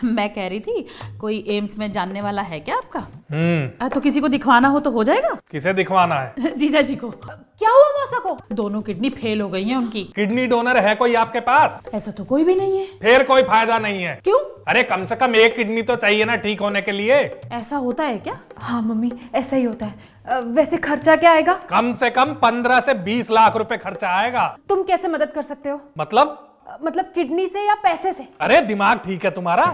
मैं कह रही थी कोई एम्स में जानने वाला है क्या आपका? तो किसी को दिखवाना हो तो हो जाएगा। किसे दिखवाना है? जीजा जी को। क्या हुआ मौसा को? दोनों किडनी फेल हो गई हैं उनकी। किडनी डोनर है कोई आपके पास? ऐसा तो कोई भी नहीं है। फिर कोई फायदा नहीं है। क्यों? अरे कम से कम एक किडनी तो चाहिए ना ठीक होने के लिए। ऐसा होता है क्या? हाँ मम्मी, ऐसा ही होता है। वैसे खर्चा क्या आएगा? कम से कम 15 से 20 लाख रुपए खर्चा आएगा। तुम कैसे मदद कर सकते हो? मतलब किडनी से या पैसे से? अरे दिमाग ठीक है तुम्हारा?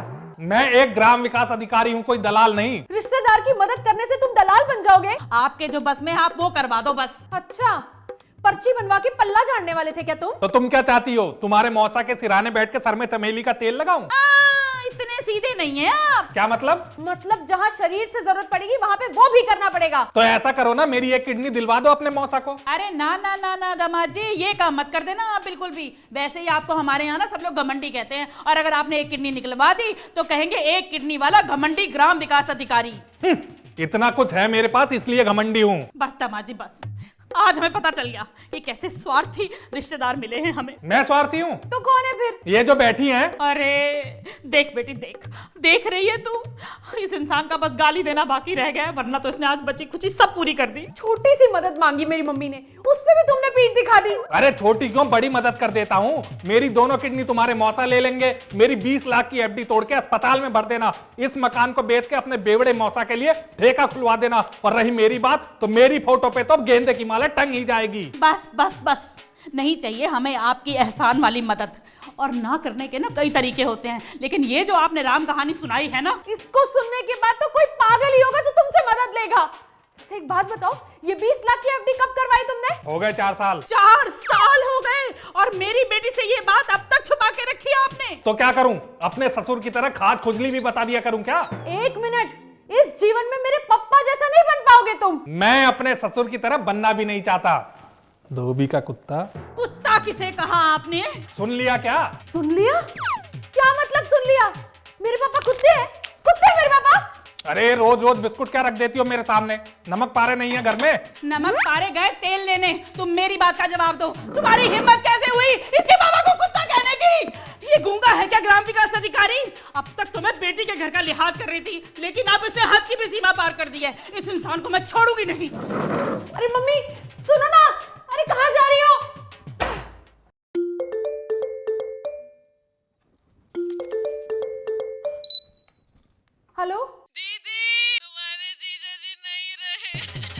मैं एक ग्राम विकास अधिकारी हूँ, कोई दलाल नहीं। रिश्तेदार की मदद करने से तुम दलाल बन जाओगे? आपके जो बस में है आप वो करवा दो बस। अच्छा, पर्ची बनवा के पल्ला झाड़ने वाले थे क्या तुम? तो तुम क्या चाहती हो? तुम्हारे मौसा के सिराने बैठ के सर में चमेली का तेल लगाऊं? इतने सीधे नहीं है आप। क्या मतलब? मतलब जहाँ शरीर से जरूरत पड़ेगी वहाँ पे वो भी करना पड़ेगा। तो ऐसा करो ना, मेरी एक किडनी दिलवा दो अपने मौसा को। अरे ना ना ना ना दामाद जी, ये काम मत कर देना आप बिल्कुल भी। वैसे ही आपको हमारे यहाँ ना सब लोग घमंडी कहते हैं, और अगर आपने एक किडनी निकलवा दी तो कहेंगे एक किडनी वाला घमंडी ग्राम विकास अधिकारी। इतना कुछ है मेरे पास इसलिए घमंडी हूँ। बस दामाद जी बस, आज हमें पता चल गया कि कैसे स्वार्थी रिश्तेदार मिले हैं हमें। मैं स्वार्थी हूँ? तो कौन है फिर? ये जो बैठी हैं। अरे देख बेटी देख, देख रही है तू? इस इंसान का बस गाली देना बाकी रह गया है, वरना तो इसने आज बची खुची सब पूरी कर दी। छोटी सी मदद मांगी मेरी मम्मी ने, उसपे भी तुमने पीठ दिखा दी। अरे छोटी क्यों, बड़ी मदद कर देता हूँ। मेरी दोनों किडनी तुम्हारे मौसा ले लेंगे। मेरी 20 लाख की एफडी तोड़ के अस्पताल में भर देना। इस मकान को बेच के अपने बेवड़े मौसा के लिए ठेका खुलवा देना। और रही मेरी बात, तो मेरी फोटो पे तो गेंदे की माला टंग ही जाएगी। बस बस बस, नहीं चाहिए हमें आपकी एहसान वाली मदद। और ना करने के ना कई तरीके होते हैं, लेकिन ये जो आपने राम कहानी सुनाई है ना, इसको सुनने के बाद तो कोई पागल ही होगा जो तुमसे मदद लेगा। वैसे एक बात बताओ, ये 20 लाख की एफडी कब करवाई तुमने? हो गए 4 साल। 4 साल हो गए, और मेरी बेटी से ये बात अब तक छुपा के रखी है आपने। तो क्या करूं? अपने ससुर की तरह खाद खुजली भी बता दिया करूं क्या? एक मिनट, इस जीवन में मेरे पप्पा जैसा नहीं बन पाओगे तुम। मैं अपने ससुर की तरह बनना भी नहीं चाहता। धोबी का कुत्ता। कुत्ता किसे कहा आपने? सुन लिया क्या? सुन लिया? क्या मतलब सुन लिया? मेरे पापा कुत्ते हैं? कुत्ते हैं मेरे पापा? अरे रोज रोज बिस्कुट क्या रख देती हो मेरे सामने? नमक पारे नहीं है घर में? नमक पारे गए तेल लेने। तुम मेरी बात का जवाब दो, तुम्हारी हिम्मत कैसे हुई इसके पापा को कुत्ता कहने की? ये गूंगा है क्या ग्राम विकास अधिकारी? अब तक तो मैं बेटी के घर का लिहाज कर रही थी, लेकिन अब इसने हद की भी सीमा पार कर दी है। इस इंसान को मैं छोड़ूंगी नहीं। अरे मम्मी सुनो ना, अरे कहाँ जा रही हो? हेलो दीदी, तुम्हारे जीजा जी नहीं रहे।